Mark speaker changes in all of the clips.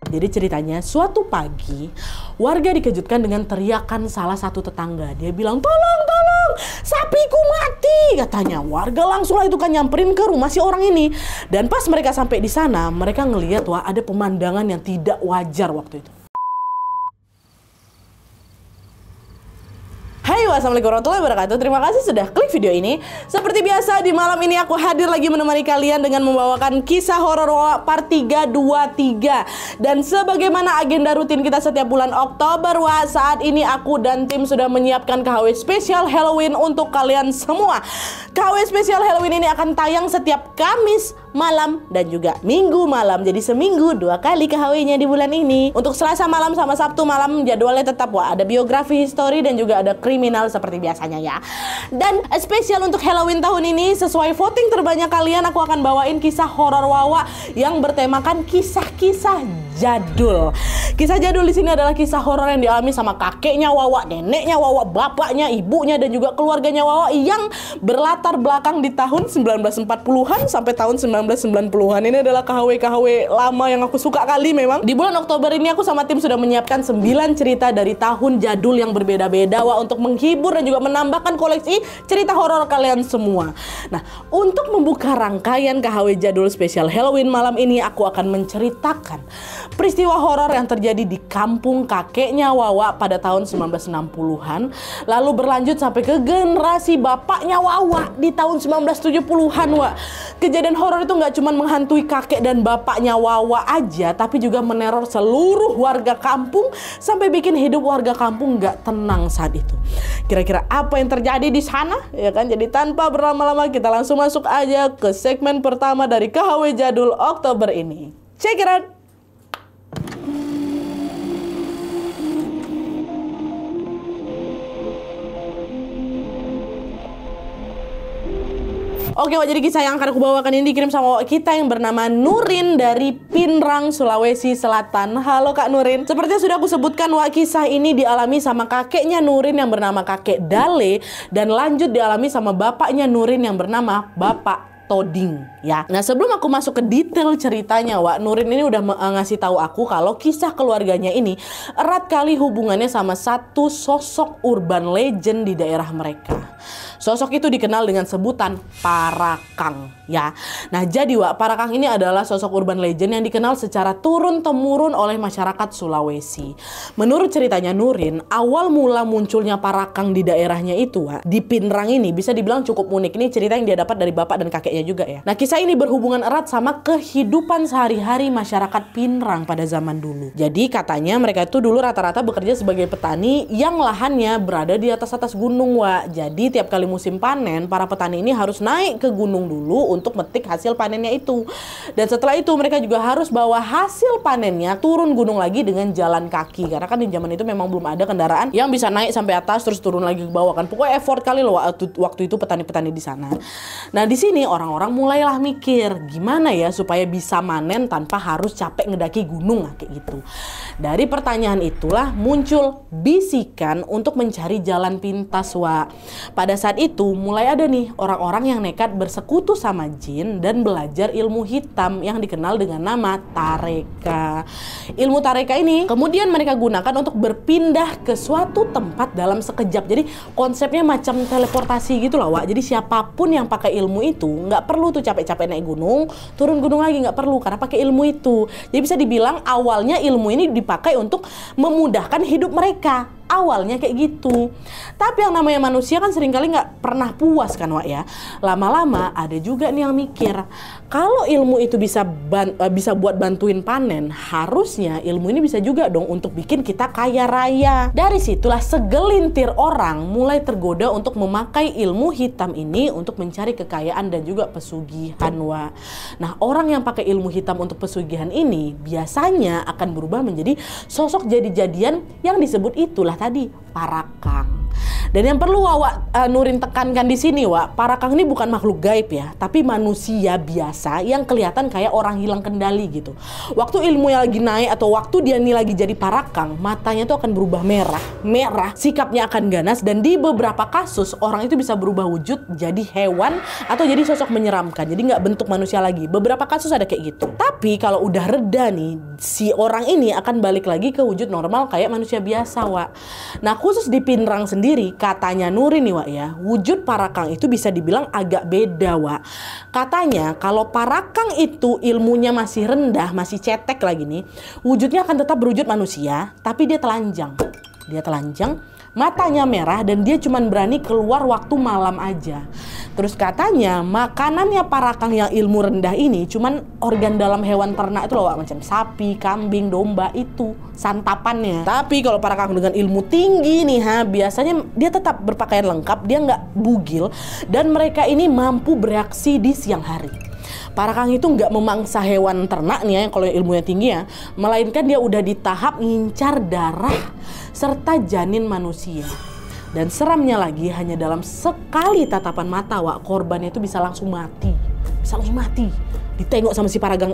Speaker 1: Jadi ceritanya suatu pagi warga dikejutkan dengan teriakan salah satu tetangga. Dia bilang, tolong, tolong, sapiku mati, katanya. Warga langsung lah itu kan nyamperin ke rumah si orang ini. Dan pas mereka sampai di sana, mereka ngelihat wah ada pemandangan yang tidak wajar waktu itu. Hai, wassalamualaikum warahmatullahi wabarakatuh. Terima kasih sudah klik video ini. Seperti biasa di malam ini aku hadir lagi menemani kalian dengan membawakan kisah horor part 323. Dan sebagaimana agenda rutin kita setiap bulan Oktober, saat ini aku dan tim sudah menyiapkan KHW spesial Halloween untuk kalian semua. KHW spesial Halloween ini akan tayang setiap Kamis malam dan juga Minggu malam. Jadi seminggu 2 kali KHW-nya di bulan ini. Untuk Selasa malam sama Sabtu malam jadwalnya tetap ada biografi, history, dan juga ada kriminal seperti biasanya ya. Dan spesial untuk Halloween tahun ini sesuai voting terbanyak kalian, aku akan bawain kisah horor Wawa yang bertemakan kisah-kisah jadul. Kisah jadul di sini adalah kisah horor yang dialami sama kakeknya Wawa, neneknya Wawa, bapaknya, ibunya, dan juga keluarganya Wawa yang berlatar belakang di tahun 1940-an sampai tahun 1990-an. Ini adalah KHW lama yang aku suka kali memang. Di bulan Oktober ini aku sama tim sudah menyiapkan 9 cerita dari tahun jadul yang berbeda-beda untuk menghibur dan juga menambahkan koleksi cerita horor kalian semua. Nah, untuk membuka rangkaian KHW jadul spesial Halloween malam ini, aku akan menceritakan peristiwa horor yang terjadi di kampung kakeknya Wawa pada tahun 1960-an, lalu berlanjut sampai ke generasi bapaknya Wawa di tahun 1970-an, Wak. Kejadian horor itu nggak cuma menghantui kakek dan bapaknya Wawa aja, tapi juga meneror seluruh warga kampung sampai bikin hidup warga kampung nggak tenang saat itu. Kira-kira apa yang terjadi di sana? Ya kan, jadi tanpa berlama-lama kita langsung masuk aja ke segmen pertama dari KHW jadul Oktober ini. Check it out. Oke, jadi kisah yang akan aku bawakan ini dikirim sama kita yang bernama Nurin dari Pinrang, Sulawesi Selatan. Halo Kak Nurin. Seperti yang sudah aku sebutkan, kisah ini dialami sama kakeknya Nurin yang bernama kakek Dale, dan lanjut dialami sama bapaknya Nurin yang bernama Bapak Toding ya. Nah, sebelum aku masuk ke detail ceritanya, Nurin ini udah ngasih tahu aku kalau kisah keluarganya ini erat kali hubungannya sama satu sosok urban legend di daerah mereka. Sosok itu dikenal dengan sebutan Parakang ya. Nah, jadi Parakang ini adalah sosok urban legend yang dikenal secara turun-temurun oleh masyarakat Sulawesi. Menurut ceritanya Nurin, awal mula munculnya Parakang di daerahnya itu di Pinrang ini bisa dibilang cukup unik. Ini cerita yang dia dapat dari bapak dan kakeknya juga ya. Nah, kisah ini berhubungan erat sama kehidupan sehari-hari masyarakat Pinrang pada zaman dulu. Jadi katanya mereka itu dulu rata-rata bekerja sebagai petani yang lahannya berada di atas gunung, Jadi tiap kali musim panen, para petani ini harus naik ke gunung dulu untuk metik hasil panennya itu. Dan setelah itu mereka juga harus bawa hasil panennya turun gunung lagi dengan jalan kaki. Karena kan di zaman itu memang belum ada kendaraan yang bisa naik sampai atas terus turun lagi ke bawah kan. Pokoknya effort kali loh waktu itu petani-petani di sana. Nah, di sini orang-orang mulailah mikir gimana ya supaya bisa manen tanpa harus capek ngedaki gunung kayak gitu. Dari pertanyaan itulah muncul bisikan untuk mencari jalan pintas, Pada saat itu mulai ada nih orang-orang yang nekat bersekutu sama jin dan belajar ilmu hitam yang dikenal dengan nama Tareka. Ilmu Tareka ini kemudian mereka gunakan untuk berpindah ke suatu tempat dalam sekejap. Jadi konsepnya macam teleportasi gitu loh, Jadi siapapun yang pakai ilmu itu nggak perlu tuh capek-capek naik gunung, turun gunung lagi, nggak perlu karena pakai ilmu itu. Jadi bisa dibilang awalnya ilmu ini dipakai untuk memudahkan hidup mereka. Awalnya kayak gitu. Tapi yang namanya manusia kan seringkali nggak pernah puas kan, ya. Lama-lama ada juga nih yang mikir, kalau ilmu itu bisa buat bantuin panen, harusnya ilmu ini bisa juga dong untuk bikin kita kaya raya. Dari situlah segelintir orang mulai tergoda untuk memakai ilmu hitam ini untuk mencari kekayaan dan juga pesugihan, Nah, orang yang pakai ilmu hitam untuk pesugihan ini biasanya akan berubah menjadi sosok jadi-jadian yang disebut itulah tadi parakang. Dan yang perlu Nurin tekankan di sini, parakang ini bukan makhluk gaib ya, tapi manusia biasa yang kelihatan kayak orang hilang kendali gitu. Waktu ilmunya lagi naik atau waktu dia nih lagi jadi parakang, matanya tuh akan berubah merah, sikapnya akan ganas, dan di beberapa kasus orang itu bisa berubah wujud jadi hewan atau jadi sosok menyeramkan. Jadi nggak bentuk manusia lagi. Beberapa kasus ada kayak gitu. Tapi kalau udah reda nih, si orang ini akan balik lagi ke wujud normal kayak manusia biasa, Nah, khusus di Pinrang sendiri, katanya Nurin nih, ya, wujud parakang itu bisa dibilang agak beda, Katanya kalau parakang itu ilmunya masih rendah, masih cetek lagi nih, wujudnya akan tetap berwujud manusia, tapi dia telanjang. Matanya merah, dan dia cuman berani keluar waktu malam aja. Terus katanya makanannya parakang yang ilmu rendah ini cuman organ dalam hewan ternak itu loh, macam sapi, kambing, domba, itu santapannya. Tapi kalau parakang dengan ilmu tinggi nih, biasanya dia tetap berpakaian lengkap, dia nggak bugil, dan mereka ini mampu bereaksi di siang hari. Parakang itu nggak memangsa hewan ternak nih ya, kalau ilmunya tinggi ya, melainkan dia udah di tahap ngincar darah serta janin manusia. Dan seramnya lagi, hanya dalam sekali tatapan mata, korbannya itu bisa langsung mati. Ditengok sama si parakang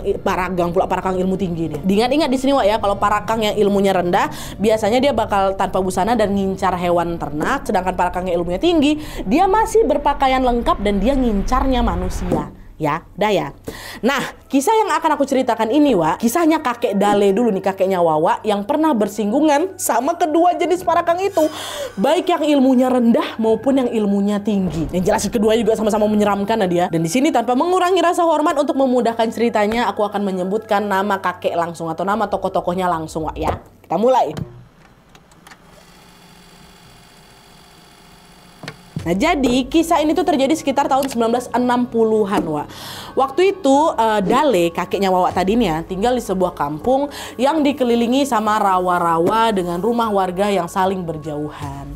Speaker 1: ilmu tinggi nih. Diingat-ingat di sini, ya, kalau parakang yang ilmunya rendah, biasanya dia bakal tanpa busana dan ngincar hewan ternak, sedangkan parakang yang ilmunya tinggi, dia masih berpakaian lengkap dan dia ngincarnya manusia. Ya, Nah, kisah yang akan aku ceritakan ini, kisahnya kakek Dale dulu nih, kakeknya Wawa yang pernah bersinggungan sama kedua jenis parakang itu, baik yang ilmunya rendah maupun yang ilmunya tinggi. Yang jelas kedua juga sama-sama menyeramkan, dia. Dan di sini tanpa mengurangi rasa hormat, untuk memudahkan ceritanya, aku akan menyebutkan nama kakek langsung atau nama tokoh-tokohnya langsung, ya. Kita mulai. Nah, jadi kisah ini tuh terjadi sekitar tahun 1960-an, Waktu itu Dale, kakeknya Wawa tadinya, tinggal di sebuah kampung yang dikelilingi sama rawa-rawa dengan rumah warga yang saling berjauhan.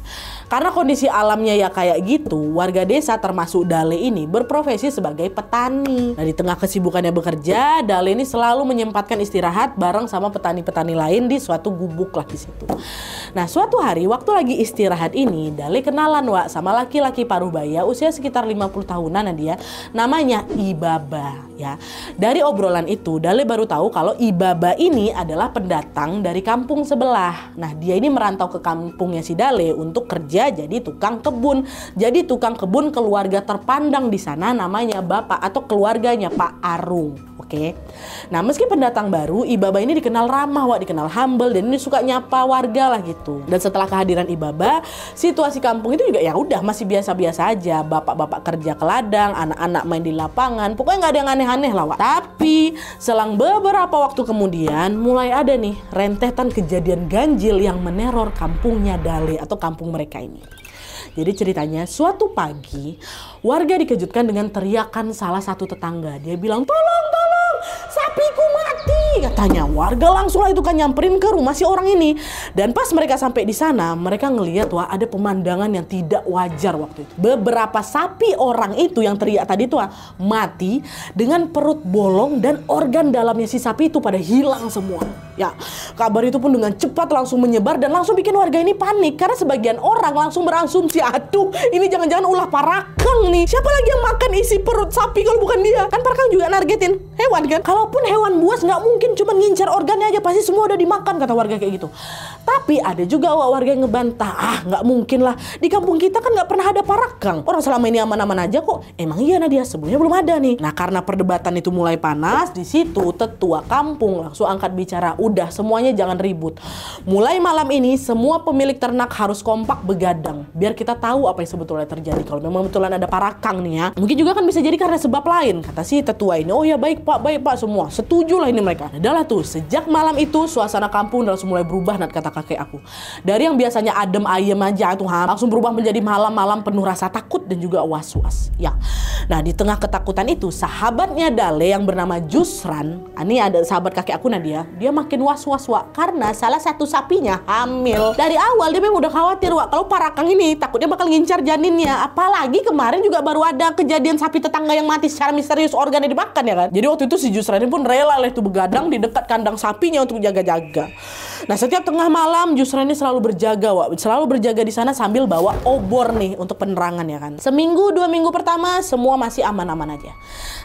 Speaker 1: Karena kondisi alamnya ya kayak gitu, warga desa termasuk Dale ini berprofesi sebagai petani. Nah, di tengah kesibukannya bekerja, Dale ini selalu menyempatkan istirahat bareng sama petani-petani lain di suatu gubuk lah di situ. Nah, suatu hari waktu lagi istirahat ini, Dale kenalan, sama laki-laki parubaya usia sekitar 50 tahunan dia, namanya Ibaba, ya. Dari obrolan itu, Dale baru tahu kalau Ibaba ini adalah pendatang dari kampung sebelah. Nah, dia ini merantau ke kampungnya si Dale untuk kerja jadi tukang kebun. Jadi tukang kebun keluarga terpandang di sana namanya Bapak atau keluarganya Pak Arung. Oke. Nah, meski pendatang baru, Ibaba ini dikenal ramah, dikenal humble, dan ini suka nyapa warga lah gitu. Dan setelah kehadiran Ibaba, situasi kampung itu juga ya udah masih biasa-biasa aja. Bapak-bapak kerja ke ladang, anak-anak main di lapangan, pokoknya nggak ada yang aneh-aneh lah, Tapi selang beberapa waktu kemudian mulai ada nih rentetan kejadian ganjil yang meneror kampungnya Dale atau kampung mereka ini. Jadi ceritanya, suatu pagi warga dikejutkan dengan teriakan salah satu tetangga. Dia bilang, tolong, sapiku mati, katanya. Warga langsung lah itu kan nyamperin ke rumah si orang ini. Dan pas mereka sampai di sana, mereka ngelihat ada pemandangan yang tidak wajar waktu itu. Beberapa sapi orang itu yang teriak tadi tuh mati dengan perut bolong dan organ dalamnya si sapi itu pada hilang semua. Ya, kabar itu pun dengan cepat langsung menyebar dan langsung bikin warga ini panik karena sebagian orang langsung berasumsi, aduh, ini jangan-jangan ulah parakang nih. Siapa lagi yang makan isi perut sapi kalau bukan dia? Kan parakang juga nargetin hewan kan? Kalaupun hewan buas nggak mungkin cuma ngincar organnya aja, pasti semua udah dimakan, kata warga kayak gitu. Tapi ada juga warga yang ngebantah, nggak mungkin lah, di kampung kita kan nggak pernah ada parakang. Orang selama ini aman-aman aja kok. Emang iya Nadia, sebelumnya belum ada nih. Nah, karena perdebatan itu mulai panas, di situ tetua kampung langsung angkat bicara, udah semuanya jangan ribut. Mulai malam ini semua pemilik ternak harus kompak begadang biar kita tahu apa yang sebetulnya terjadi. Kalau memang betulan ada parakang nih ya, mungkin juga kan bisa jadi karena sebab lain, kata si tetua ini. Oh ya, baik pak, semua setuju lah ini mereka. Adalah tuh, sejak malam itu suasana kampung langsung mulai berubah, kata kakek aku. Dari yang biasanya adem ayem aja tuh langsung berubah menjadi malam-malam penuh rasa takut dan juga was-was. Ya. Nah, di tengah ketakutan itu sahabatnya Dale yang bernama Jusran, ini ada sahabat kakek aku Nadia, dia makin was-was karena salah satu sapinya hamil. Dari awal dia memang udah khawatir kalau parakang ini takutnya bakal ngincar janinnya. Apalagi kemarin juga baru ada kejadian sapi tetangga yang mati secara misterius, organnya dimakan ya kan. Jadi waktu itu si si Jusran ini pun rela lah itu begadang di dekat kandang sapinya untuk jaga-jaga. Nah, setiap tengah malam Jusran ini selalu berjaga, Wak. Selalu berjaga di sana sambil bawa obor nih untuk penerangan ya kan. Seminggu, 2 minggu pertama semua masih aman-aman aja.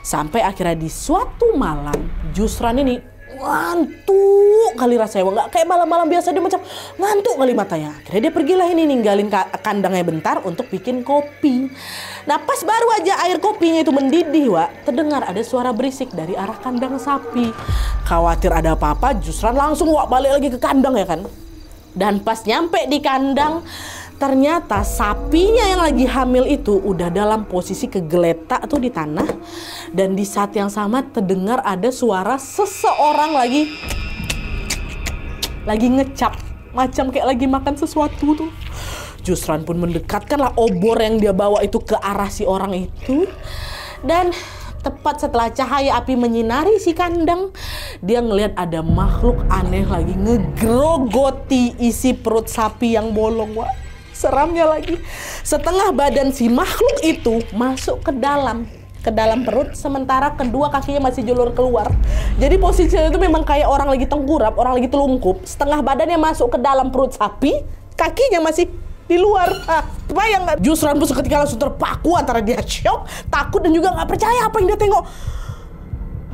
Speaker 1: Sampai akhirnya di suatu malam Jusran ini ngantuk kali rasanya, nggak kayak malam-malam biasa, dia macam ngantuk kali matanya. Akhirnya dia pergilah ini ninggalin kandangnya bentar untuk bikin kopi. Nah, pas baru aja air kopinya itu mendidih, Wak, terdengar ada suara berisik dari arah kandang sapi. Khawatir ada apa-apa, Jusran langsung Wak balik lagi ke kandang ya kan. Dan pas nyampe di kandang, ternyata sapinya yang lagi hamil itu udah dalam posisi kegeletak tuh di tanah. Dan di saat yang sama terdengar ada suara seseorang lagi ngecap, macam kayak lagi makan sesuatu tuh. Jusran pun mendekatkanlah obor yang dia bawa itu ke arah si orang itu. Dan tepat setelah cahaya api menyinari si kandang, dia ngelihat ada makhluk aneh lagi ngegrogoti isi perut sapi yang bolong, Wak. Seramnya lagi, setengah badan si makhluk itu masuk ke dalam perut, sementara kedua kakinya masih julur keluar. Jadi posisinya itu memang kayak orang lagi tengkurap, orang lagi telungkup, setengah badannya masuk ke dalam perut sapi, kakinya masih di luar. Bayang nggak? Jusran pun seketika langsung terpaku antara dia syok, takut, dan juga nggak percaya apa yang dia tengok.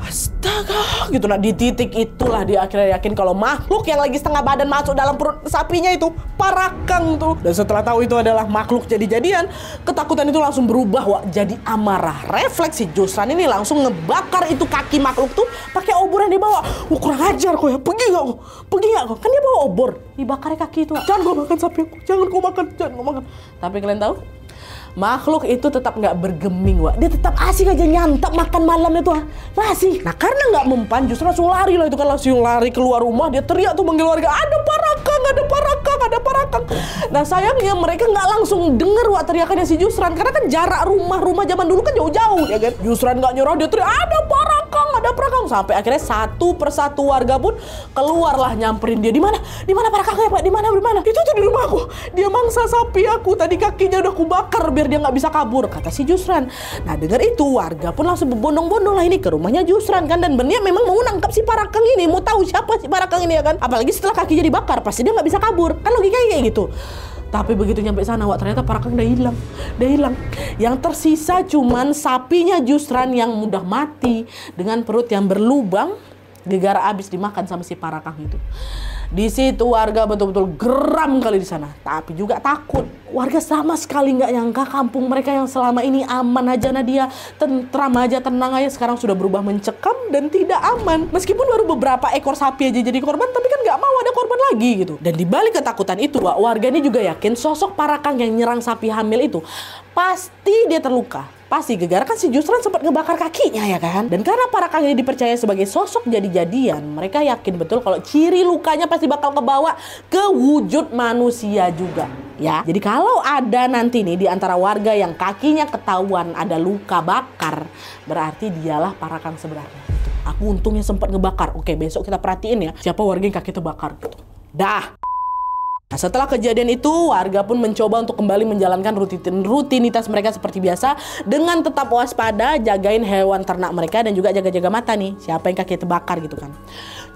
Speaker 1: Astaga, gitu. Nah, di titik itulah dia akhirnya yakin kalau makhluk yang lagi setengah badan masuk dalam perut sapinya itu parakang tuh. Dan setelah tahu itu adalah makhluk jadi-jadian, ketakutan itu langsung berubah, Wak, jadi amarah. Refleksi Jusran ini langsung ngebakar itu kaki makhluk tuh pakai obor yang dibawa. Kurang ajar kok ya, pergi nggak kok? Kan dia bawa obor, dibakarnya kaki itu. Jangan kau makan sapi aku, jangan kau makan. Tapi kalian tahu? Makhluk itu tetap nggak bergeming, Wak. Dia tetap asik aja nyantap makan malam itu, masih. Nah, karena nggak mempan, justru langsung lari lah itu kan, langsung lari keluar rumah. Dia teriak tuh manggil warga, ada parakang. Nah, sayangnya mereka nggak langsung denger, Wak, teriakannya si Jusran, karena kan jarak rumah zaman dulu kan jauh-jauh ya kan. Jusran nggak nyerah, dia teriak ada parakang. Sampai akhirnya satu persatu warga pun keluarlah nyamperin dia. Di mana parakangnya, Pak? Di mana? Itu tuh di rumahku. Dia mangsa sapi aku. Tadi kakinya udah kubakar biar dia nggak bisa kabur, kata si Jusran. Nah, dengar itu warga pun langsung berbondong-bondong lah ini ke rumahnya Jusran kan, dan berniat memang mau nangkap si parakang ini, mau tahu siapa si parakang ini ya kan. Apalagi setelah kakinya dibakar, pasti dia nggak bisa kabur. Kan logikanya kayak gitu. Tapi begitu nyampe sana, Wak, ternyata parakang udah hilang. Yang tersisa cuman sapinya Jusran yang mudah mati dengan perut yang berlubang gegara abis dimakan sama si parakang itu. Di situ warga betul-betul geram kali di sana, tapi juga takut. Warga sama sekali nggak nyangka kampung mereka yang selama ini aman aja, Nadia, tentram aja, tenang aja, sekarang sudah berubah mencekam dan tidak aman. Meskipun baru beberapa ekor sapi aja jadi korban, tapi kan nggak mau ada korban lagi gitu. Dan di balik ketakutan itu, Wak, warga ini juga yakin sosok parakang yang nyerang sapi hamil itu pasti dia terluka. Pasti gegara kan si Jusran sempat ngebakar kakinya ya kan. Dan karena parakang ini dipercaya sebagai sosok jadi-jadian, mereka yakin betul kalau ciri lukanya pasti bakal kebawa ke wujud manusia juga. Ya, jadi kalau ada nanti nih di antara warga yang kakinya ketahuan ada luka bakar, berarti dialah parakang sebenarnya. Aku untungnya sempat ngebakar. Oke, besok kita perhatiin ya siapa warga yang kaki terbakar gitu. Dah. Nah, setelah kejadian itu, warga pun mencoba untuk kembali menjalankan rutinitas mereka seperti biasa dengan tetap waspada, jagain hewan ternak mereka dan juga jaga-jaga mata nih, siapa yang kaki terbakar gitu kan.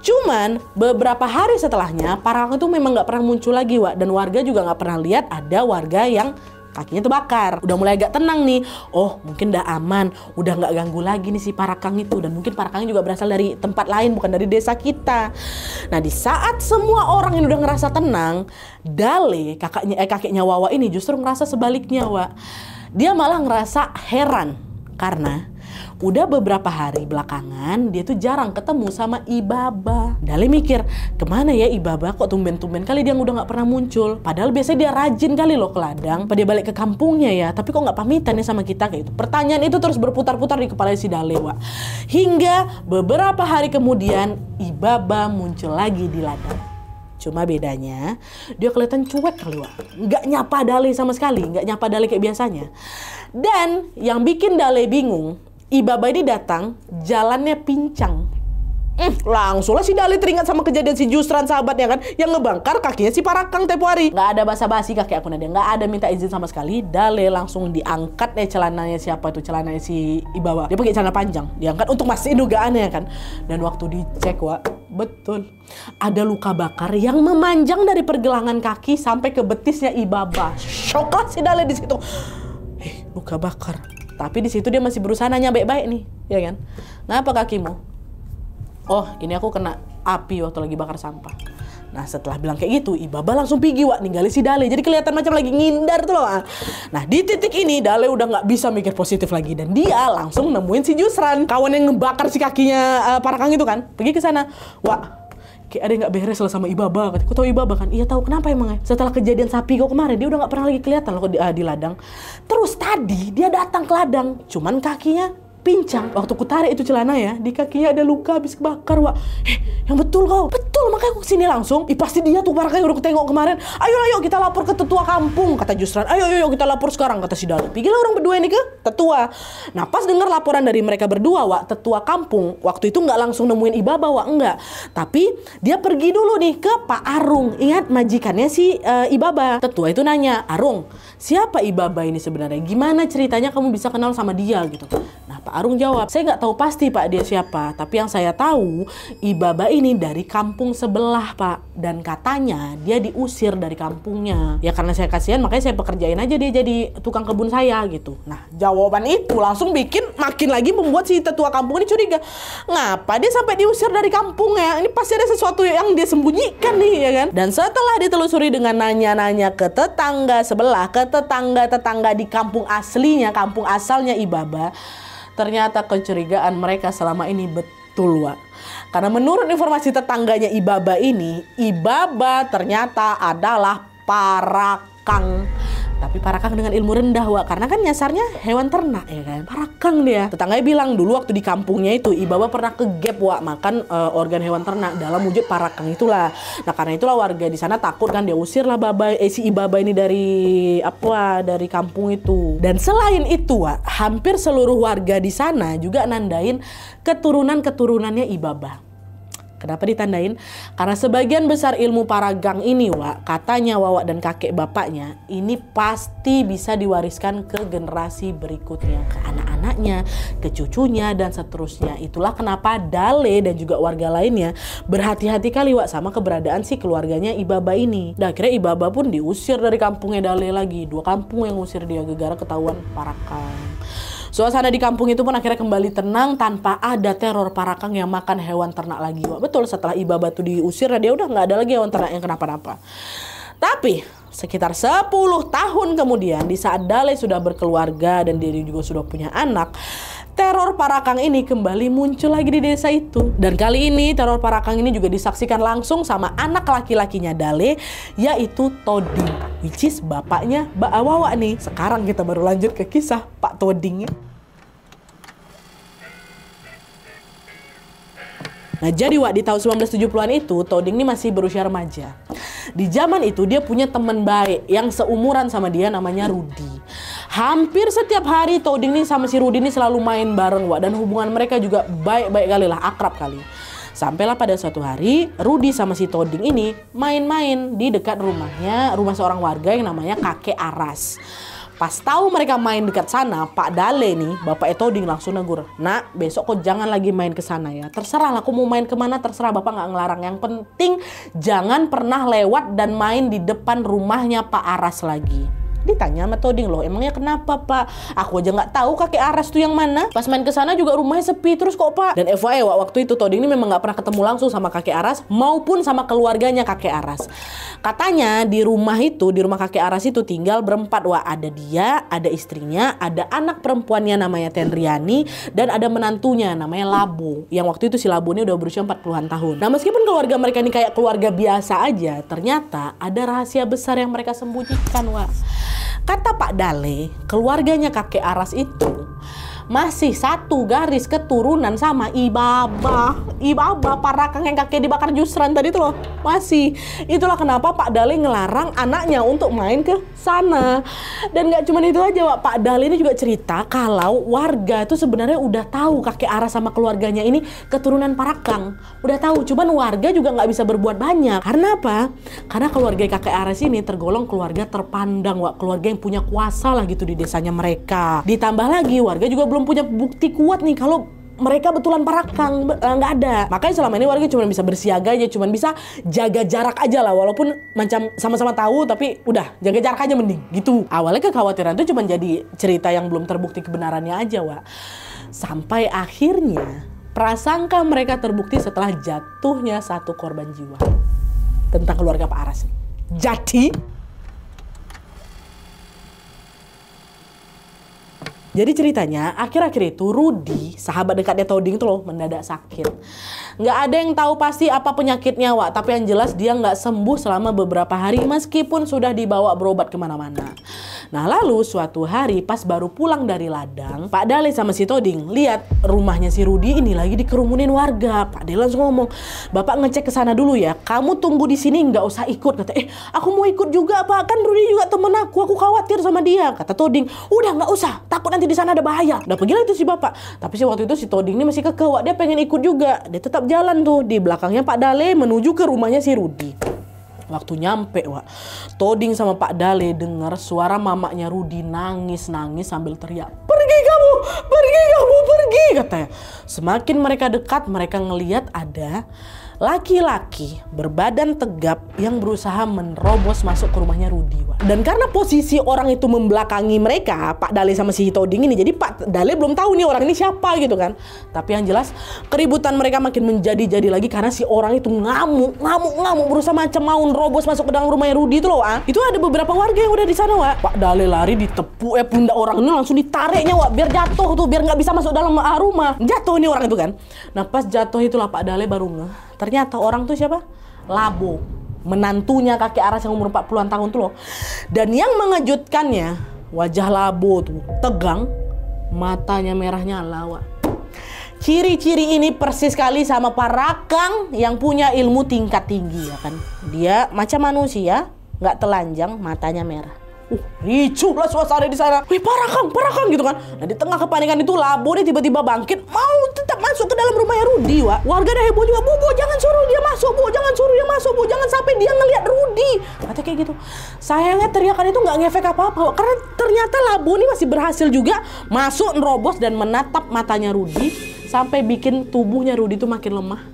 Speaker 1: Cuman beberapa hari setelahnya, parakang itu memang nggak pernah muncul lagi, Wak, dan warga juga nggak pernah lihat ada warga yang kakinya terbakar. Udah mulai agak tenang nih. Oh, mungkin udah aman, udah nggak ganggu lagi nih si parakang itu. Dan mungkin parakangnya juga berasal dari tempat lain, bukan dari desa kita. Nah, di saat semua orang ini udah ngerasa tenang, Dale, kakeknya Wawa ini justru ngerasa sebaliknya, Wak. Dia malah ngerasa heran karena udah beberapa hari belakangan dia tuh jarang ketemu sama Ibaba. Dale mikir, kemana ya Ibaba, kok tumben-tumben kali dia udah gak pernah muncul. Padahal biasanya dia rajin kali loh ke ladang. Apa dia balik ke kampungnya ya, tapi kok gak pamitan ya sama kita kayak gitu. Pertanyaan itu terus berputar-putar di kepala si Dale, Wak. Hingga beberapa hari kemudian Ibaba muncul lagi di ladang. Cuma bedanya dia kelihatan cuek kali, Wak. Nggak nyapa Dale sama sekali, nggak nyapa Dale kayak biasanya. Dan yang bikin Dale bingung, Ibaba ini datang jalannya pincang. Langsung lah si Dale teringat sama kejadian si Jusran sahabatnya kan, yang ngebangkar kakinya si Parakang tempo hari. Nggak ada basa-basi kakek aku Nadia, nggak ada minta izin sama sekali. Dale langsung diangkat celananya siapa itu, celananya si Ibawa. Dia pakai celana panjang, diangkat untuk mastiin dugaannya kan. Dan waktu dicek, Wak, betul ada luka bakar yang memanjang dari pergelangan kaki sampai ke betisnya Ibaba. Shock lah si Dale di situ. Luka bakar. Tapi di situ dia masih berusaha nanya baik-baik nih, ya kan? Ngapa kakimu? Oh, ini aku kena api waktu lagi bakar sampah. Nah, setelah bilang kayak gitu, Ibaba langsung pergi, Wak, ninggalin si Dale. Jadi kelihatan macam lagi ngindar tuh loh, Wak. Nah, di titik ini Dale udah nggak bisa mikir positif lagi. Dan dia langsung nemuin si Jusran, kawan yang ngebakar si kakinya Parakang itu kan. Pergi ke sana. Wak, kayak ada yang nggak beres lah sama Ibaba. Kau tahu Ibaba kan? Iya tahu. Kenapa emang? Setelah kejadian sapi kau kemarin, dia udah nggak pernah lagi kelihatan loh di ladang. Terus tadi dia datang ke ladang, cuman kakinya pincang. Waktu ku tarik itu celana ya, di kakinya ada luka habis kebakar, Wak. Yang betul kau. Betul, makanya aku kesini langsung. Pasti dia tuh Parakang yang udah kutengok kemarin. Ayo kita lapor ke tetua kampung, kata Jusran. Ayo kita lapor sekarang, kata si Dale. Pergilah orang berdua ini ke tetua. Nah, pas dengar laporan dari mereka berdua, Wak, tetua kampung waktu itu nggak langsung nemuin Ibaba, Wak, enggak. Tapi dia pergi dulu nih ke Pak Arung. Ingat majikannya si Ibaba. Tetua itu nanya, Arung, siapa Ibaba ini sebenarnya? Gimana ceritanya kamu bisa kenal sama dia gitu? Nah, Pak Arung jawab, saya nggak tahu pasti Pak dia siapa, tapi yang saya tahu Ibaba ini dari kampung sebelah, Pak, dan katanya dia diusir dari kampungnya. Ya karena saya kasihan makanya saya pekerjain aja dia jadi tukang kebun saya gitu. Nah, jawaban itu langsung bikin makin lagi membuat si tetua kampung ini curiga. Ngapa dia sampai diusir dari kampungnya? Ini pasti ada sesuatu yang dia sembunyikan nih, ya kan? Dan setelah ditelusuri dengan nanya-nanya ke tetangga sebelah, ke tetangga-tetangga di kampung aslinya, kampung asalnya Ibaba, ternyata kecurigaan mereka selama ini betul, Wak. Karena menurut informasi tetangganya Ibaba ini, Ibaba ternyata adalah Parakang. Tapi Parakang dengan ilmu rendah, Wak. Karena kan nyasarnya hewan ternak, ya kan? Parakang dia. Tetangganya bilang dulu waktu di kampungnya itu, Ibaba pernah kegep, Wak, makan organ hewan ternak dalam wujud Parakang itulah. Nah, karena itulah warga di sana takut kan, dia usir lah si Ibaba ini dari kampung itu. Dan selain itu, Wak, hampir seluruh warga di sana juga nandain keturunan-keturunannya Ibaba. Kenapa ditandain? Karena sebagian besar ilmu Paragang ini, Wak, katanya Wawa dan kakek bapaknya, ini pasti bisa diwariskan ke generasi berikutnya, ke anak-anaknya, ke cucunya, dan seterusnya. Itulah kenapa Dale dan juga warga lainnya berhati-hati kali, Wak, sama keberadaan si keluarganya Ibaba ini. Dan akhirnya Ibaba pun diusir dari kampungnya Dale lagi. 2 kampung yang ngusir dia gara-gara ketahuan Parakang. Suasana di kampung itu pun akhirnya kembali tenang tanpa ada teror Parakang yang makan hewan ternak lagi, Wak. Betul, setelah Ibaba tuh diusir, dia udah nggak ada lagi hewan ternak yang kenapa-napa. Tapi sekitar 10 tahun kemudian, di saat Dale sudah berkeluarga dan dia juga sudah punya anak, teror Parakang ini kembali muncul lagi di desa itu. Dan kali ini teror Parakang ini juga disaksikan langsung sama anak laki-lakinya Dale, yaitu Toding, which is bapaknya Mbak Wawa nih. Sekarang kita baru lanjut ke kisah Pak Toding. Nah, jadi, Wak, di tahun 1970-an itu Toding ini masih berusia remaja. Di zaman itu dia punya teman baik yang seumuran sama dia, namanya Rudi. Hampir setiap hari Toding nih sama si Rudi ini selalu main bareng, Wak, dan hubungan mereka juga baik-baik kali lah, akrab kali. Sampailah pada suatu hari Rudi sama si Toding ini main-main di dekat rumah seorang warga yang namanya Kakek Aras. Pas tahu mereka main dekat sana, Pak Dale nih, bapak Toding langsung negur, "Nak, besok kok jangan lagi main ke sana ya. Terserah lah, aku mau main kemana terserah, bapak nggak ngelarang. Yang penting jangan pernah lewat dan main di depan rumahnya Pak Aras lagi." Ditanya sama Toding, "Loh, emangnya kenapa, Pak? Aku aja nggak tahu kakek Aras tuh yang mana. Pas main ke sana juga rumahnya sepi terus kok, Pak." Dan FYI, waktu itu Toding ini memang nggak pernah ketemu langsung sama kakek Aras maupun sama keluarganya kakek Aras. Katanya di rumah kakek Aras itu tinggal berempat, Wak. Ada dia, ada istrinya, ada anak perempuannya namanya Tenriani, dan ada menantunya namanya Labo. Yang waktu itu si Labo ini udah berusia 40-an tahun. Nah, meskipun keluarga mereka ini kayak keluarga biasa aja, ternyata ada rahasia besar yang mereka sembunyikan, Wak. Kata Pak Dale, keluarganya kakek Aras itu masih satu garis keturunan sama Ibaba. Ibaba, Parakang yang kakek dibakar Jusran tadi tuh loh. Masih. Itulah kenapa Pak Dale ngelarang anaknya untuk main ke sana. Dan nggak cuma itu aja, Pak Dale ini juga cerita kalau warga itu sebenarnya udah tahu kakek Aras sama keluarganya ini keturunan Parakang. Udah tahu, cuman warga juga nggak bisa berbuat banyak. Karena apa? Karena keluarga kakek Aras ini tergolong keluarga terpandang, Wak. Keluarga yang punya kuasa lah gitu di desanya mereka. Ditambah lagi warga juga belum punya bukti kuat nih kalau mereka betulan Parakang, nggak ada. Makanya selama ini warga cuma bisa bersiaga aja, cuma bisa jaga jarak aja lah. Walaupun macam sama-sama tahu, tapi udah jaga jarak aja mending gitu. Awalnya kekhawatiran itu cuma jadi cerita yang belum terbukti kebenarannya aja, Wak. Sampai akhirnya prasangka mereka terbukti setelah jatuhnya satu korban jiwa tentang keluarga Pak Aras. Jadi ceritanya, akhir-akhir itu Rudy, sahabat dekatnya Toding tuh loh, mendadak sakit. Nggak ada yang tahu pasti apa penyakitnya, Wak. Tapi yang jelas dia nggak sembuh selama beberapa hari meskipun sudah dibawa berobat kemana-mana. Nah lalu suatu hari pas baru pulang dari ladang, Pak Dale sama si Toding lihat rumahnya si Rudy ini lagi dikerumunin warga. Pak Dale langsung ngomong, "Bapak ngecek ke sana dulu ya. Kamu tunggu di sini, nggak usah ikut." Kata, "Aku mau ikut juga, Pak. Kan Rudy juga temen aku khawatir sama dia." Kata Toding, "Udah nggak usah. Takut nanti di sana ada bahaya." Udah pergilah itu si bapak. Tapi si waktu itu si Toding ini masih kekeh, Wak. Dia pengen ikut juga. Dia tetap jalan tuh di belakangnya Pak Dale menuju ke rumahnya si Rudy. Waktu nyampe, Wak, Toding sama Pak Dale dengar suara mamanya Rudy nangis-nangis sambil teriak, "Pergi kamu, pergi," katanya. Semakin mereka dekat, mereka ngelihat ada laki-laki berbadan tegap yang berusaha menerobos masuk ke rumahnya Rudy, Wak. Dan karena posisi orang itu membelakangi mereka, Pak Dale sama si Toding ini, jadi Pak Dale belum tahu nih orang ini siapa gitu kan. Tapi yang jelas keributan mereka makin menjadi-jadi lagi karena si orang itu ngamuk berusaha macam mau nerobos masuk ke dalam rumahnya Rudy itu loh, Wak. Itu ada beberapa warga yang udah di sana, Wak. Pak Dale lari ditepuk pundak orang ini, langsung ditariknya, Wak, biar jatuh tuh, biar nggak bisa masuk dalam rumah. Jatuh nih orang itu kan. Nah pas jatuh itulah Pak Dale baru ngeh. Ternyata orang tuh siapa? Labo, menantunya kakek Aras yang umur 40-an tahun tuh loh. Dan yang mengejutkannya, wajah Labo tuh tegang, matanya merah nyala, Wak. Ciri-ciri ini persis sekali sama Parakang yang punya ilmu tingkat tinggi, ya kan. Dia macam manusia, nggak telanjang, matanya merah. Ricuh lah suasana di sana. "Wih, Parakang gitu kan." Nah di tengah kepanikan itu Labo nih tiba-tiba bangkit, mau tetap masuk ke dalam rumahnya Rudy, Wak. Warga dah heboh juga, Bu, jangan suruh dia masuk, Bu, jangan suruh dia masuk, Bu, jangan sampai dia ngelihat Rudy." Kata kayak gitu. Sayangnya teriakan itu nggak ngefek apa-apa, Wak, karena ternyata Labo nih masih berhasil juga masuk nerobos dan menatap matanya Rudy sampai bikin tubuhnya Rudy itu makin lemah.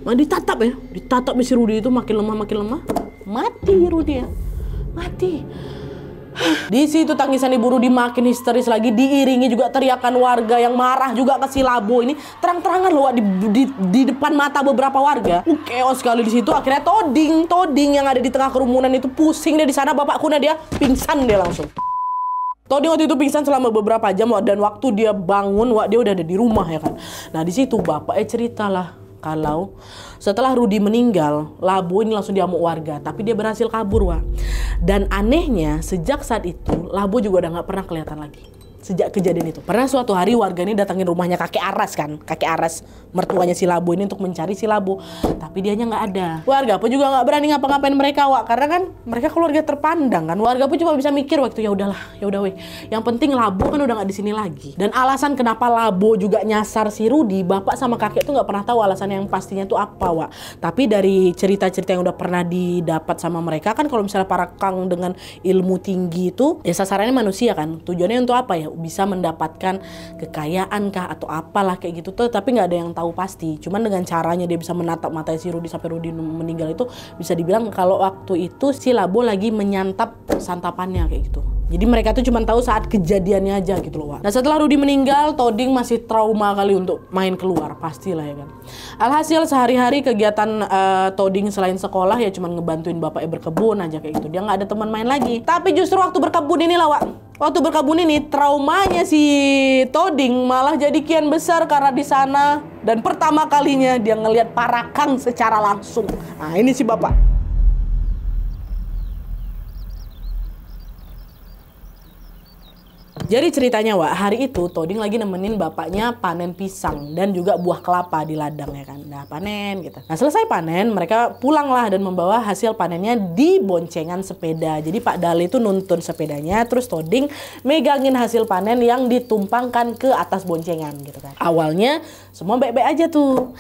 Speaker 1: Ditatap si Rudy itu makin lemah, mati Rudy ya, mati. Di situ tangisan Ibu Rudy makin histeris lagi, diiringi juga teriakan warga yang marah juga ke si Labo ini. Terang-terangan loh, di depan mata beberapa warga. Chaos sekali di situ. Akhirnya Toding yang ada di tengah kerumunan itu pusing dia di sana, bapak kuna dia pingsan dia langsung. Toding waktu itu pingsan selama beberapa jam, Wak, dan waktu dia bangun, Wak, dia udah ada di rumah ya kan. Nah di situ bapaknya ceritalah kalau setelah Rudy meninggal, Labo ini langsung diamuk warga, tapi dia berhasil kabur, Wak. Dan anehnya sejak saat itu Labo juga udah nggak pernah kelihatan lagi. Sejak kejadian itu, pernah suatu hari warga ini datangin rumahnya kakek Aras kan, kakek Aras mertuanya si Labo ini untuk mencari si Labo, tapi dianya nggak ada. Warga pun juga nggak berani ngapa-ngapain mereka, Wak, karena kan mereka keluarga terpandang kan. Warga pun cuma bisa mikir waktu, ya udah weh, yang penting Labo kan udah nggak di sini lagi. Dan alasan kenapa Labo juga nyasar si Rudy, bapak sama kakek tuh nggak pernah tahu alasan yang pastinya tuh apa, Wak. Tapi dari cerita-cerita yang udah pernah didapat sama mereka kan, kalau misalnya Parakang dengan ilmu tinggi itu ya sasarannya manusia kan, tujuannya untuk apa ya, bisa mendapatkan kekayaan kah atau apalah kayak gitu tuh, tapi nggak ada yang tahu pasti. Cuman dengan caranya dia bisa menatap mata si Rudy sampai Rudy meninggal itu bisa dibilang kalau waktu itu si Labo lagi menyantap santapannya kayak gitu. Jadi mereka tuh cuma tahu saat kejadiannya aja gitu loh, Wak. Nah setelah Rudy meninggal, Toding masih trauma kali untuk main keluar, pastilah ya kan. Alhasil sehari-hari kegiatan Toding selain sekolah ya cuma ngebantuin bapaknya berkebun aja kayak gitu. Dia nggak ada teman main lagi. Tapi justru waktu berkebun inilah, Wak. Waktu berkebun ini traumanya si Toding malah jadi kian besar karena di sana dan pertama kalinya dia ngelihat Parakang secara langsung. Nah ini si bapak. Jadi ceritanya Wak, hari itu Toding lagi nemenin bapaknya panen pisang dan juga buah kelapa di ladang ya kan. Nah panen gitu. Nah selesai panen mereka pulanglah dan membawa hasil panennya di boncengan sepeda. Jadi Pak Dale itu nuntun sepedanya, terus Toding megangin hasil panen yang ditumpangkan ke atas boncengan gitu kan. Awalnya semua baik-baik aja tuh.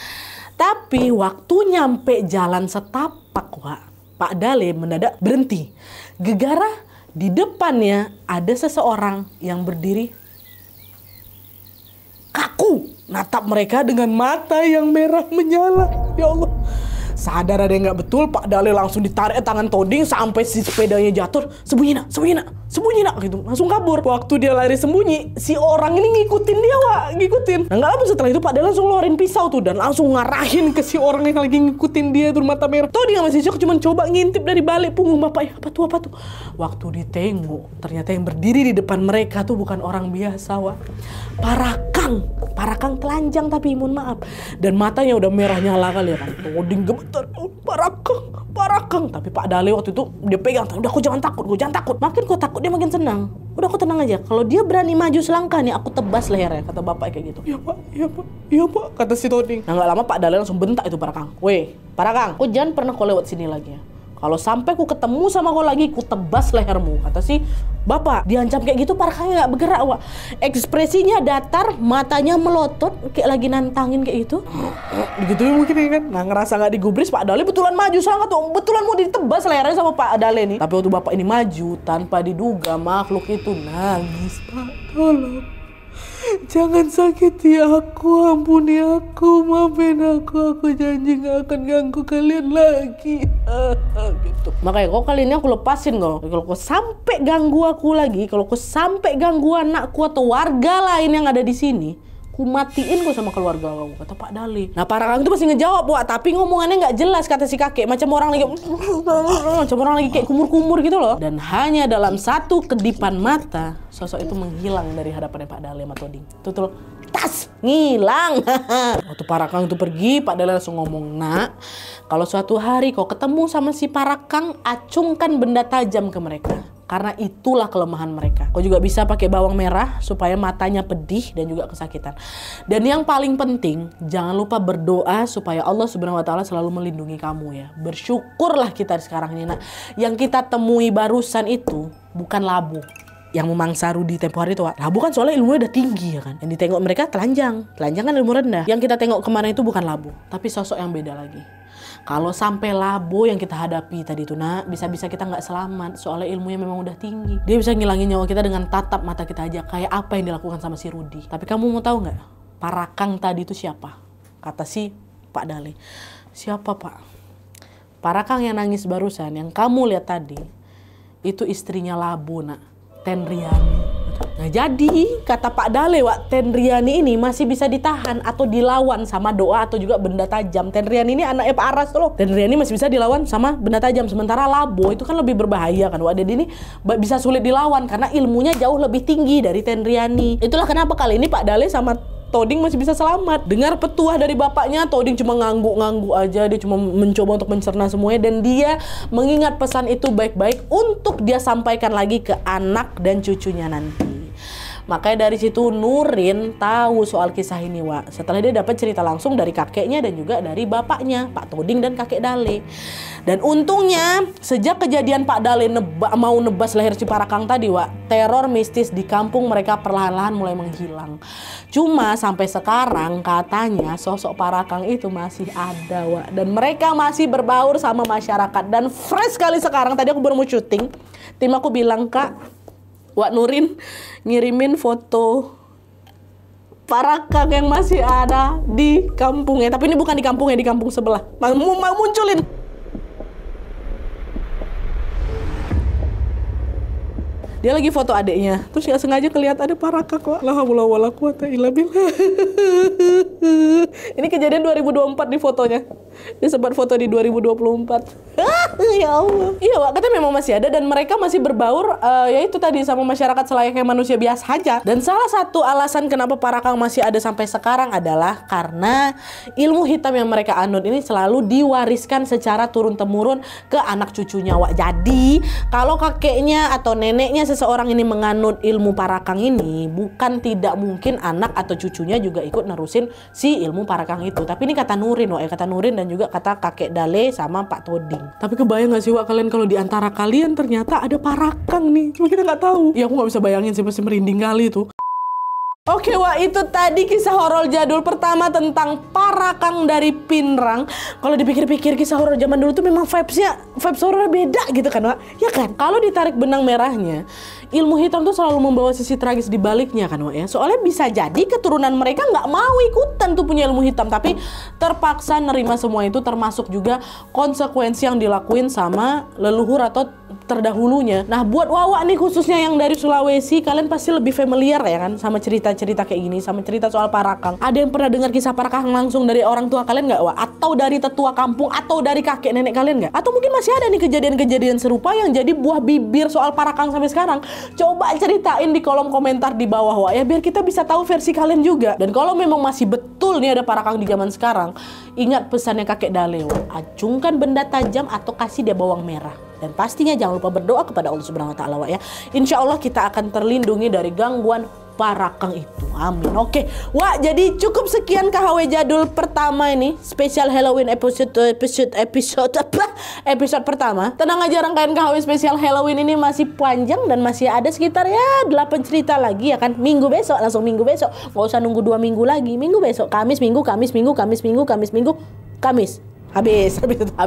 Speaker 1: Tapi waktu nyampe jalan setapak Wak, Pak Dale mendadak berhenti. Gegara di depannya ada seseorang yang berdiri kaku, natap mereka dengan mata yang merah menyala. Ya Allah, sadar ada yang nggak betul, Pak Dale langsung ditarik tangan Toding sampai si sepedanya jatuh. Sembunyi nak, sembunyi nak, sembunyi nak gitu. Langsung kabur. Waktu dia lari sembunyi, si orang ini ngikutin dia Wak, ngikutin. Nah nggak lama setelah itu Pak Dale langsung ngeluarin pisau tuh dan langsung ngarahin ke si orang yang lagi ngikutin dia tuh mata merah. Toding masih shock, cuman coba ngintip dari balik punggung bapaknya. Apa tuh, apa tuh? Waktu ditengok, ternyata yang berdiri di depan mereka tuh bukan orang biasa Wak. Parakang telanjang tapi mohon maaf. Dan matanya udah merah nyala kali ya kan. Toding gemetar, Parakang. Tapi Pak Dale waktu itu dia pegang, udah kau jangan takut, Makin kau takut dia makin senang. Udah kau tenang aja. Kalau dia berani maju selangkah nih aku tebas lehernya, kata bapak kayak gitu. Iya pak, kata si Toding. Nah nggak lama Pak Dale langsung bentak itu Parakang. Weh, Parakang, kau jangan pernah kau lewat sini lagi ya. Kalau sampai ku ketemu sama kau lagi, ku tebas lehermu, kata si bapak. Diancam kayak gitu, Parakangnya nggak bergerak Wak. Ekspresinya datar, matanya melotot, kayak lagi nantangin kayak gitu. Digituin mungkin ya kan. Nah ngerasa nggak digubris, Pak Dale betulan maju selangkah tuh, betulan mau ditebas lehernya sama Pak Dale nih. Tapi waktu bapak ini maju, tanpa diduga makhluk itu nangis. Pak, tolong, jangan sakiti aku, ampuni aku, maafin aku janji gak akan ganggu kalian lagi. Gitu. Makanya kok kali ini aku lepasin kok. Kalau kau sampai ganggu aku lagi, kalau kau sampai ganggu anakku atau warga lain yang ada di sini, ku matiin kok sama keluarga kamu, kata Pak Dale. Nah Parakang itu masih ngejawab Wak, tapi ngomongannya nggak jelas kata si kakek, macam orang lagi kayak kumur-kumur gitu loh. Dan hanya dalam satu kedipan mata sosok itu menghilang dari hadapannya Pak Dale sama Toding. Itu tuh tas ngilang. Waktu Parakang itu pergi, Pak Dale langsung ngomong, nak, kalau suatu hari kau ketemu sama si Parakang, acungkan benda tajam ke mereka. Karena itulah kelemahan mereka. Kau juga bisa pakai bawang merah supaya matanya pedih dan juga kesakitan. Dan yang paling penting, jangan lupa berdoa supaya Allah Subhanahu wa taala selalu melindungi kamu ya. Bersyukurlah kita sekarang ini nak. Yang kita temui barusan itu bukan labu yang memangsa Rudi tempo hari itu. Labu kan soalnya ilmunya udah tinggi ya kan. Yang ditengok mereka telanjang. Telanjang kan ilmu rendah. Yang kita tengok kemarin itu bukan labu, tapi sosok yang beda lagi. Kalau sampai labo yang kita hadapi tadi itu nak, bisa-bisa kita nggak selamat. Soalnya ilmunya memang udah tinggi. Dia bisa ngilangin nyawa kita dengan tatap mata kita aja. Kayak apa yang dilakukan sama si Rudi. Tapi kamu mau tahu nggak? Parakang tadi itu siapa? Kata si Pak Dale. Siapa pak? Parakang yang nangis barusan, yang kamu lihat tadi, itu istrinya Labo nak, Tenriani. Nah jadi kata Pak Dale Wak, Tenriani ini masih bisa ditahan atau dilawan sama doa atau juga benda tajam. Tenriani ini anaknya Pak Aras tuh loh. Tenriani masih bisa dilawan sama benda tajam. Sementara Labo itu kan lebih berbahaya kan Wak. Jadi ini bisa sulit dilawan karena ilmunya jauh lebih tinggi dari Tenriani. Itulah kenapa kali ini Pak Dale sama Toding masih bisa selamat. Dengar petuah dari bapaknya, Toding cuma ngangguk-ngangguk aja. Dia cuma mencoba untuk mencerna semuanya. Dan dia mengingat pesan itu baik-baik untuk dia sampaikan lagi ke anak dan cucunya nanti. Makanya dari situ Nurin tahu soal kisah ini Wak. Setelah dia dapat cerita langsung dari kakeknya dan juga dari bapaknya, Pak Toding dan kakek Dale. Dan untungnya sejak kejadian Pak Dale mau nebas leher si Parakang tadi Wak, teror mistis di kampung mereka perlahan-lahan mulai menghilang. Cuma sampai sekarang katanya sosok Parakang itu masih ada Wak. Dan mereka masih berbaur sama masyarakat. Dan fresh sekali sekarang, tadi aku baru mau syuting, tim aku bilang, Kak, Wak Nurin ngirimin foto Parakang yang masih ada di kampungnya. Tapi ini bukan di kampungnya, di kampung sebelah. Mau munculin. Dia lagi foto adiknya, terus nggak sengaja kelihatan ada Parakang kok. La haula wala quwata illa billah. Ini kejadian 2024 di fotonya. Dia sempat foto di 2024. Ya Allah. Iya Wak, katanya memang masih ada dan mereka masih berbaur ya itu tadi sama masyarakat selayaknya manusia biasa aja. Dan salah satu alasan kenapa Parakang masih ada sampai sekarang adalah karena ilmu hitam yang mereka anut ini selalu diwariskan secara turun-temurun ke anak cucunya Wak. Jadi kalau kakeknya atau neneknya seseorang ini menganut ilmu parakang ini, bukan tidak mungkin anak atau cucunya juga ikut nerusin si ilmu parakang itu. Tapi ini kata Nurin, Wak, kata Nurin dan juga kata kakek Dale sama Pak Toding. Tapi kebayang gak sih, Wak, kalian kalau di antara kalian ternyata ada parakang nih, cuma kita nggak tahu. Ya aku nggak bisa bayangin sih, pasti merinding kali itu. Oke, Wak, itu tadi kisah horor jadul pertama tentang parakang dari Pinrang. Kalau dipikir-pikir kisah horor zaman dulu tuh memang vibes horor beda gitu kan, Wak? Ya kan? Kalau ditarik benang merahnya, ilmu hitam tuh selalu membawa sisi tragis di baliknya kan, Wak, ya. Soalnya bisa jadi keturunan mereka nggak mau ikutan tuh punya ilmu hitam, tapi terpaksa nerima semua itu, termasuk juga konsekuensi yang dilakuin sama leluhur atau terdahulunya. Nah, buat Wawa nih khususnya yang dari Sulawesi, kalian pasti lebih familiar ya kan sama cerita-cerita kayak gini, sama cerita soal parakang. Ada yang pernah dengar kisah parakang langsung dari orang tua kalian nggak, Wak? Atau dari tetua kampung, atau dari kakek nenek kalian nggak? Atau mungkin masih ada nih kejadian-kejadian serupa yang jadi buah bibir soal parakang sampai sekarang? Coba ceritain di kolom komentar di bawah, Wak, ya, biar kita bisa tahu versi kalian juga. Dan kalau memang masih betul nih ada parakang di zaman sekarang, ingat pesannya kakek Dale, Wak. Acungkan benda tajam atau kasih dia bawang merah. Dan pastinya jangan lupa berdoa kepada Allah Subhanahu wa Ta'ala, Wak, ya. Insya Allah kita akan terlindungi dari gangguan parakang itu. Amin. Oke, Wak, jadi cukup sekian KHW jadul pertama ini, spesial Halloween episode pertama. Tenang aja, rangkaian KHW spesial Halloween ini masih panjang dan masih ada sekitar ya 8 cerita lagi ya kan. Minggu besok, langsung minggu besok. Nggak usah nunggu 2 minggu lagi. Minggu besok, Kamis, Minggu, Kamis, Minggu, Kamis, Minggu, Kamis, Minggu, Kamis. Habis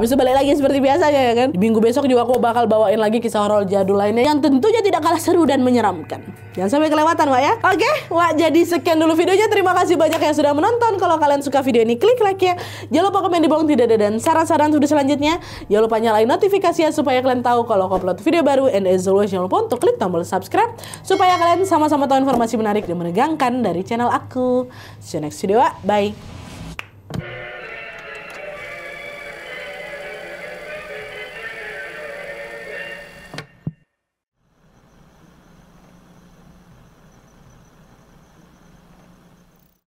Speaker 1: itu balik lagi seperti biasanya ya kan. Di minggu besok juga aku bakal bawain lagi kisah horor jadul lainnya yang tentunya tidak kalah seru dan menyeramkan. Jangan sampai kelewatan, Wak, ya. Oke, Wak, jadi sekian dulu videonya. Terima kasih banyak yang sudah menonton. Kalau kalian suka video ini, klik like ya. Jangan lupa komen di bawah tidak ada dan saran-saran video selanjutnya. Jangan lupa nyalain notifikasinya supaya kalian tahu kalau aku upload video baru. And as always, jangan lupa untuk klik tombol subscribe supaya kalian sama-sama tahu informasi menarik dan menegangkan dari channel aku. See you next video, Wak. Bye.